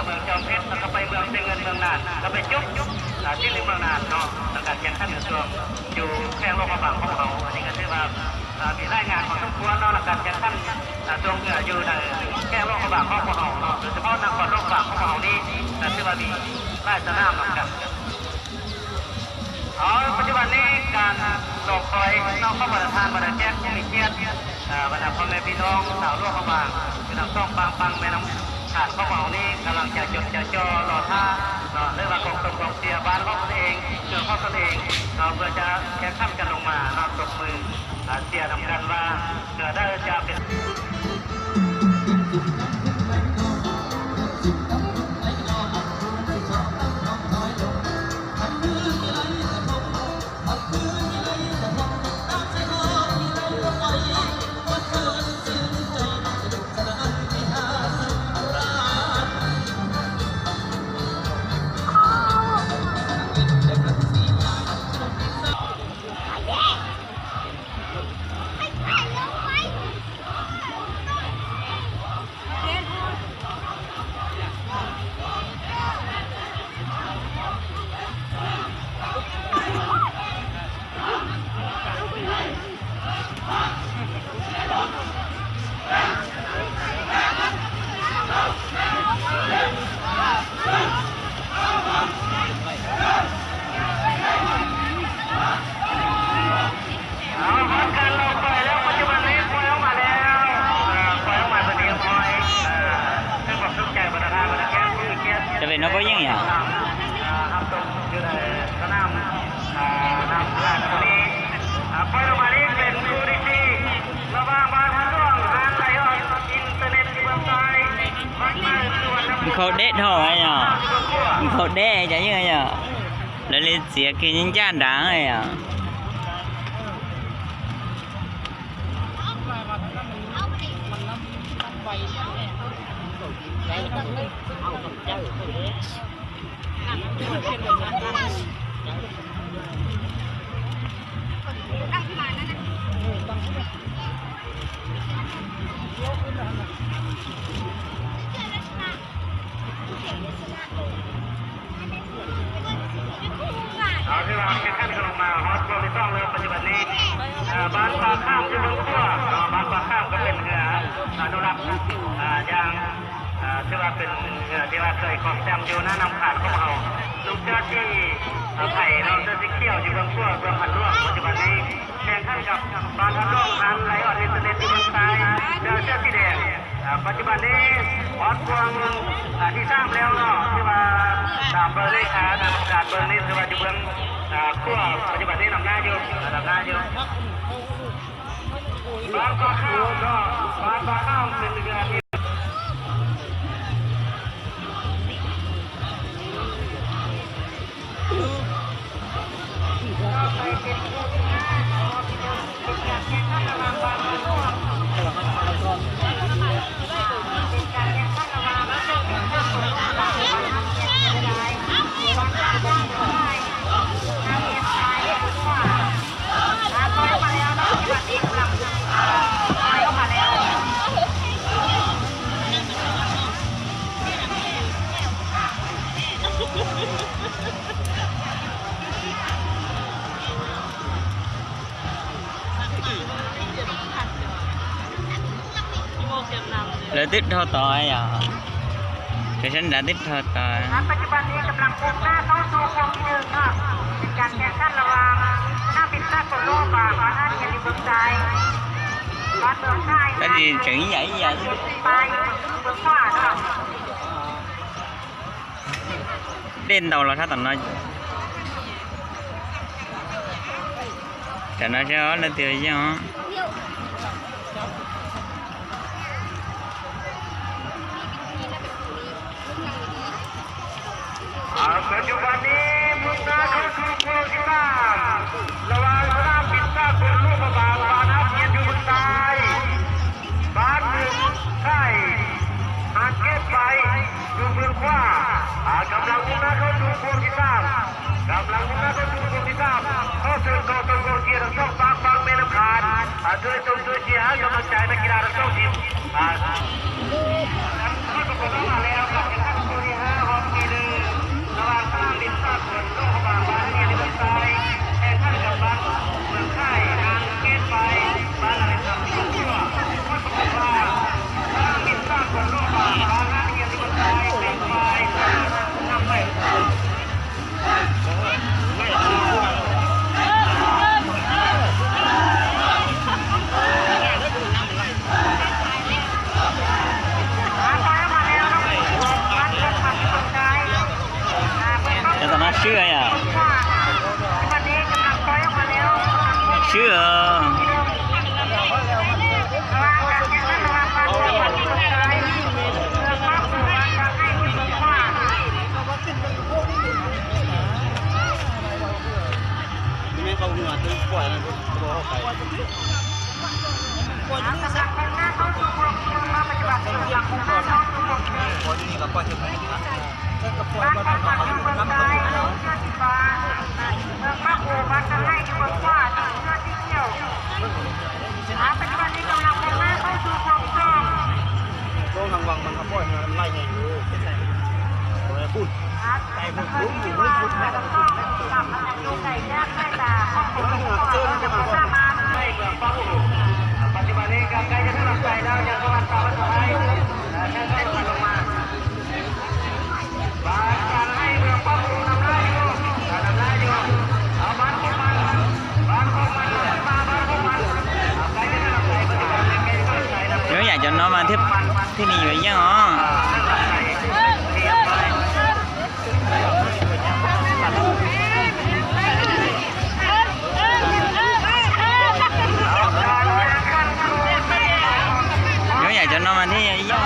เมืองจอมเพชรแล้วก็ไปเมืองเชียงเงินเมืองน่านก็ไปจุ๊บที่ริมเมืองน่านเนาะสังกัดแข่งขันอยู่แข่งโลกกระบังของเขาอันนี้ก็ถือว่ามีรายงานของทุกคนเนาะหลักการแข่งขันช่วงอยู่ในแข่งโลกกระบังของเขาเนาะโดยเฉพาะนักบอลโลกกระบังของเขานี่ถือว่ามีรายสนามเหมือนกันปัจจุบันนี้การหลอกคอยนอกเข้ามาทานมาแจ้งมีเกียรติบรรดาพ่อแม่พี่น้องสาวโลกกระบังเป็นน้ำต้องปังแม่น้ำขาดข้าวเหมานี่กำลังจะจดจะจ่อรอท่าเรื่องกองตกเสียบ้านของตนเองเรื่องของตนเองเพื่อจะแข่งขันกันลงมาตบมือเสียทำกันว่าเกิดได้จะเป็นจะเป็นนักบอลยังไงครับตรงอยู่ในสนามนำลาดตรงนี้ปล่อยลงมานี้เป็นดูดีซีระหว่างบ้านทางร่วงร้านไลออนอินเทอร์เน็ตเมืองไทยมันเขาเด็ดเท่าไหร่เนาะมันเขาเด็ดจะยังไงเนาะแล้วเลยเสียกินยังจ้านด่างเลยอ่ะที่เราแข่งขันกันลงมาฮอตบอลที่ต้องเลยปัจจุบันนี้บ้านปลาข้ามที่เมืองขั้วบ้านปลาข้ามก็เป็นเรืออนุรักษ์อย่างที่ว่าเป็นเรือที่ว่าเคยของแซมอยู่หน้านำขาดของเราลูกเจ้าที่ไผ่เราเจ้าที่เขี้ยวอยู่เมืองขั้วเมืองพันร่วงปัจจุบันนี้แข่งขันกับบ้านพันร่วงทันไลออนอินเทอร์เน็ตที่เมืองไทยเจ้าที่แดงปัจจุบันนี้ฮอตบอลที่สร้างแล้วเนาะที่ว่าตามเบอร์เลขาตามการเบอร์นี้ที่ว่าอยู่เมืองขั้วปัจจุบันนี้นำหน้าอยู่บ้านปลาข้าวก็บ้านปลาข้าวเป็นเรือที่แล้วติดเท่าต่อยอ่ะแต่ฉันđãติดเท่าต่อยปัจจุบันนี้กำลังพุ่งหน้าเข้าสู่โค้งที่หนึ่งค่ะเป็นการแข่งขันระหว่างหน้าปิดหน้าโคโลบาบ้านหน้าเทียนริมเมืองไทยบ้านเมืองไทยcái gì chữ vậy ไปเมืองขวาค่ะđến đầu là thắt tận nói cho nó cho lên tiêu chứ hảปัจจุบันนี้มุ่งหน้าเข้าสู่โค้งที่สามระหว่างสนามบินตาคุณลูกบาลบ้านฮับเย็นอยู่บนใต้บ้านเมืองไทยหางเก็บไปอยู่เมืองขวากำลังมุ่งหน้าเข้าสู่โค้งที่สามเข้าสู่โค้งที่เราต้องฟังแม่น้ำขาดด้วยตรงด้วยเชียร์กำลังใจนักกีฬาเราต้องทีมผู้ประกอบมาแล้วการแข่งขันโคเรีย ชื่ออะไรอ่ะ วันนี้กำลังปล่อยออกมาแล้ว ชื่อไม่เขาหัวตึงปล่อยนะตัวเข้าไปปล่อยนี่สักปล่อยนี่ก็ปล่อยถึงไหนนะถ้าก็ปล่อยก็ต้องเขาอยู่น้ำตัวโรงทางวังมันเขาปล่อยมันไล่ไงอยู่ตัวพูดไก่มันลุ้มอยู่ไม่พูดไม่ต้องพูดไม่ต้องเจอมันจะมาว่า ปัจจุบันนี้การใกล้จะถึงหลักใจแล้วยังต้องรักษาไว้ต่อไปแค่ให้มันลงมาบานการให้เมืองป้าปูนำหน้าอยู่เอาบ้านพวกมันบ้านพวกมันบ้านพวกมันใกล้จะถึงหลักใจปัจจุบันนี้ใกล้จะถึงหลักใจแล้ว เดี๋ยวอยากจะน้องมาที่นี่อยู่ยังอ๋อ เดี๋ยวอยากจะนอนมาที่ย่อ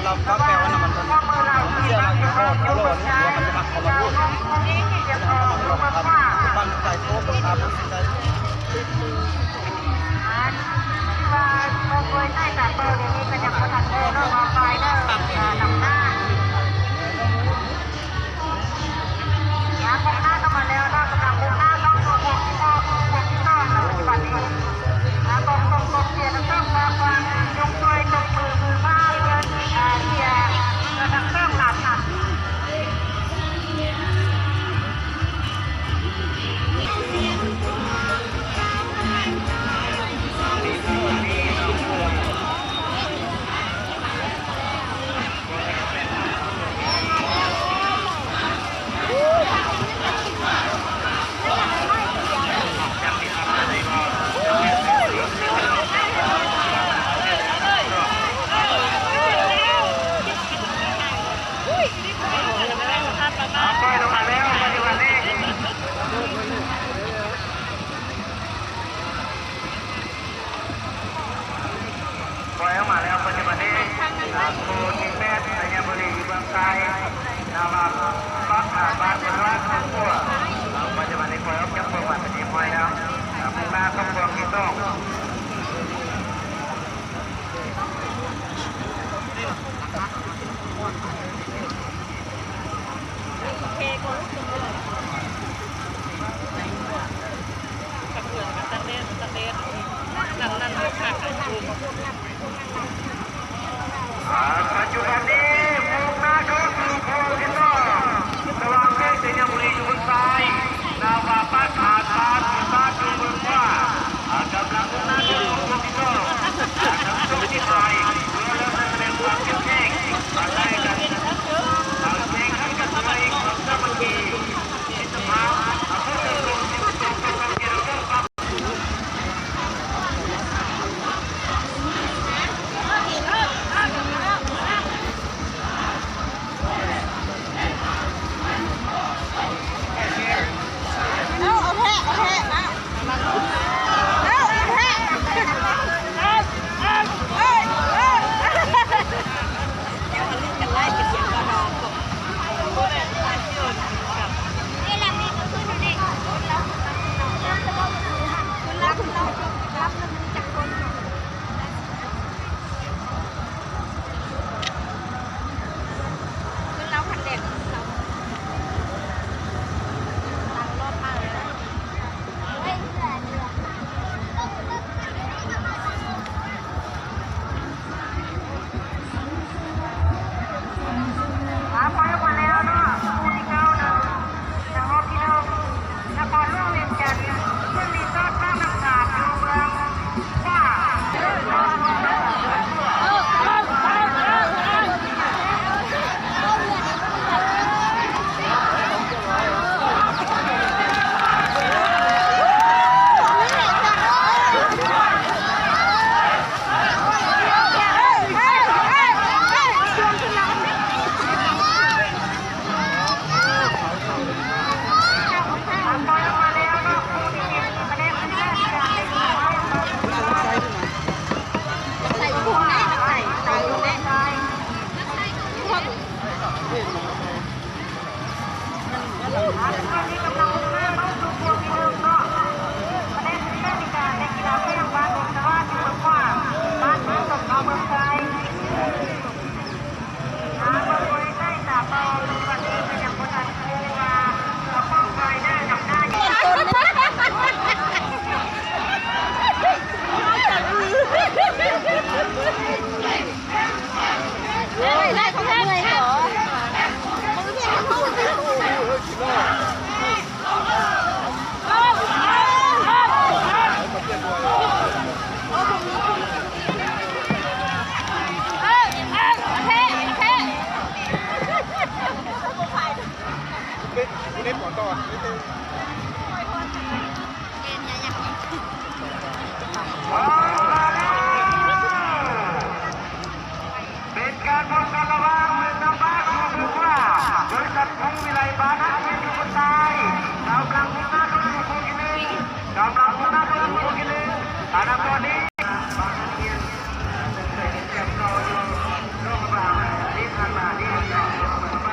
เราก็แปลว่ามันเป็นเชื่อเราจะเข้าโลดนี่ว่ามันจะมาเข้ามาพูดตั้งใจโต๊ะตามนั้นใจปล่อยออกมาแล้วปัจจุบันนี้โคทิแปดสัญญาบุรีอยู่เมืองไทยนาบาปักหาบานเป็นร้านครอบครัวปัจจุบันนี้ปล่อยออกจากเมืองวันเป็นที่ปล่อยแล้วมุ่งหน้าเข้าเมืองที่ต้องปัจจุบันนี้มุ่งหน้าเข้าสู่โคทิโต้ระหว่างเมืองสัญญาบุรีอยู่เมืองไทยนาบาปักหาบานเป็นร้านอยู่เมืองว่ากำลังมุ่งหน้าเข้าสู่โคทิโต้ทางช่วงที่ไทยเพื่อเริ่มแสดงความเข้มแข็งมาได้กันทางเพลงขันกันด้วยความสามัคคีมิตรภาพเพื่อเติมลงที่สุดของความเกี่ยวกับ เ ได้ของเมื่อยเหรอมันก็เพียงเขาเป็นเล่นก่อนต่อ เป็นการป้องกันระหว่างเมืองน้ำบ้านของเมืองว่าบริษัททงวิไลบานะเป็นคนตายกำลังมุ่งหน้าเข้าสู่โคกินึงกำลังมุ่งหน้าเข้าสู่โคกินึงขณะตอนนี้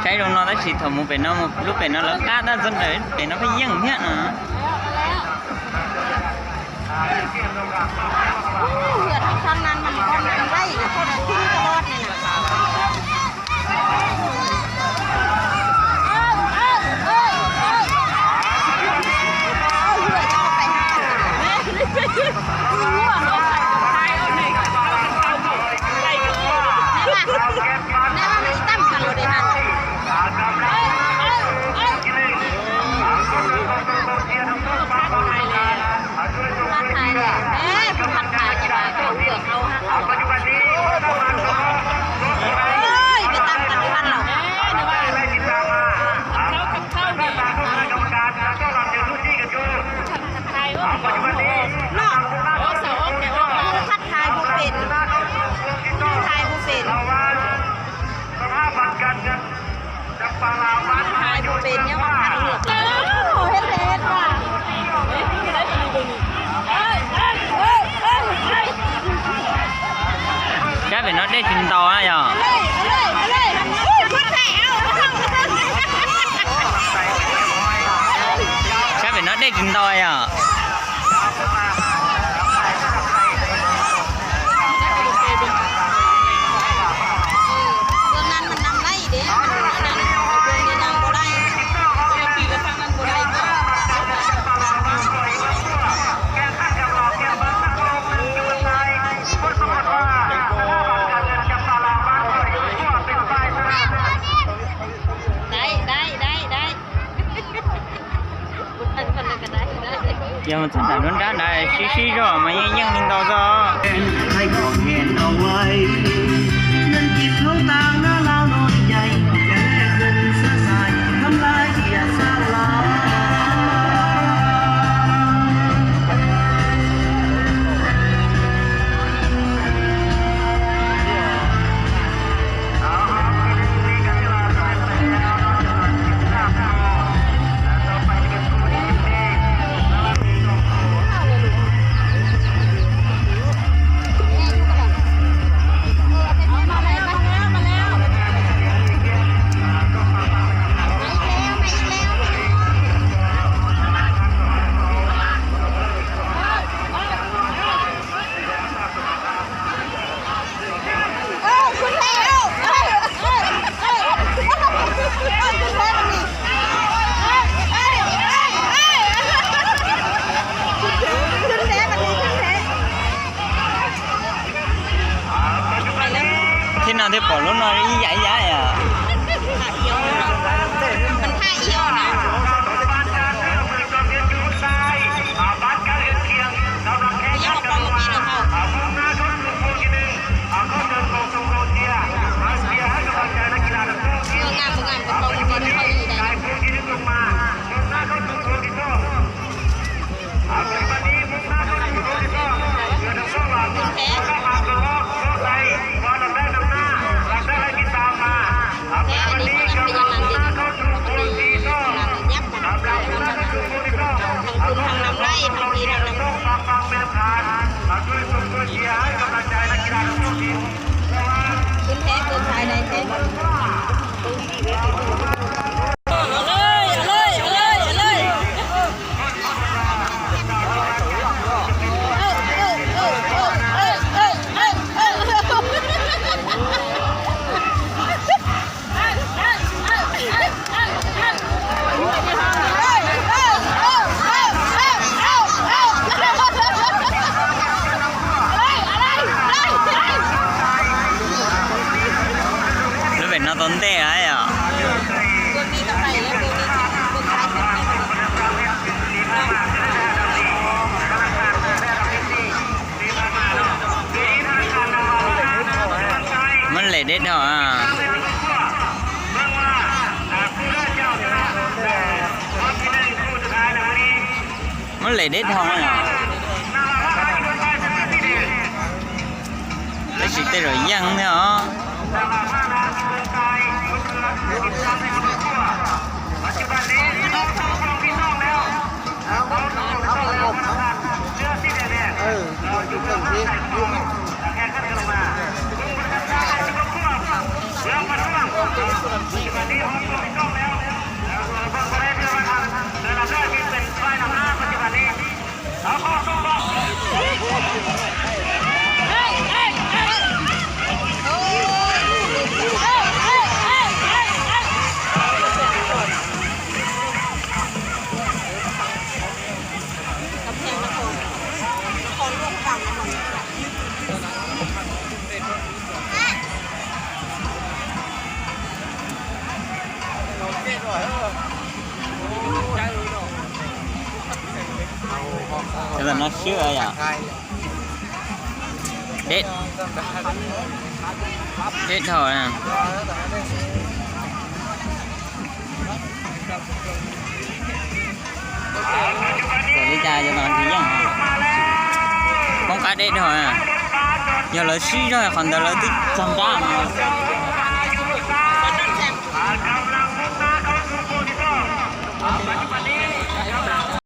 ใช้ลงนอนได้สิถมเป็นน้องลูกเป็นน้องแล้วกล้าด้านจนเลยเป็นน้องไปเยี่ยงเพี้ยนะ เหือดทางนั้นมันได้แล้วเขาได้ที่ตลอดเนี่ยนะเป็นเนี่ยว่าพันเหลือกเฮ็ดว่ะใช่เป็นน้องได้จินโตนะย่อใช่เป็นน้องได้จินโตอ่ะตัวนั้นมันนำไล่เด้มันนั่นตัวนี้นำบ่ได้ปีละฟังนั้นบ่ได้ก็giờ mình sẽ đánh đá này xí rồi mà nhân nhân to do ให้ก่อเหตุเอาไว้นั่นจิตลงตางน้าลาวน้อยใหญ่แก่เงินเสื้อสายทำลายเกียรติสร้างลาที่นั่นที่ปอดรถนอนใหญ่ใหญ่อ่ะ มันท่าเอียวนะยังบอกว่าเมื่อกี้เราเข้างามเป็นตรงนี้เขาอยู่ได้แพ้ lấy đết không nhỉ lấy chỉ tên rồi dân nữa ปัจจุบันนี้พี่น้องทั้งสองพี่น้องแล้วเราต้องเร็วนะครับเสื้อสีแดงเราอยู่เรื่องที่แข่งขันกันลงมาลุงบรรทัดได้ที่บนขั้วเรื่องมันร่วงปัจจุบันนี้เราต้องพี่น้องแล้วบางประเทศที่เราทำระดับแรกเป็นฝ่ายนำหน้าปัจจุบันนี้เราขอส่งบอกแต่มันน่าเชื่ออ่ะเด็ดเด็ดเท่านะแต่bây giờ cho nó thì nhá con cá ด็ดthôi à giờ là suy rồi còn đó là tích trăm trăm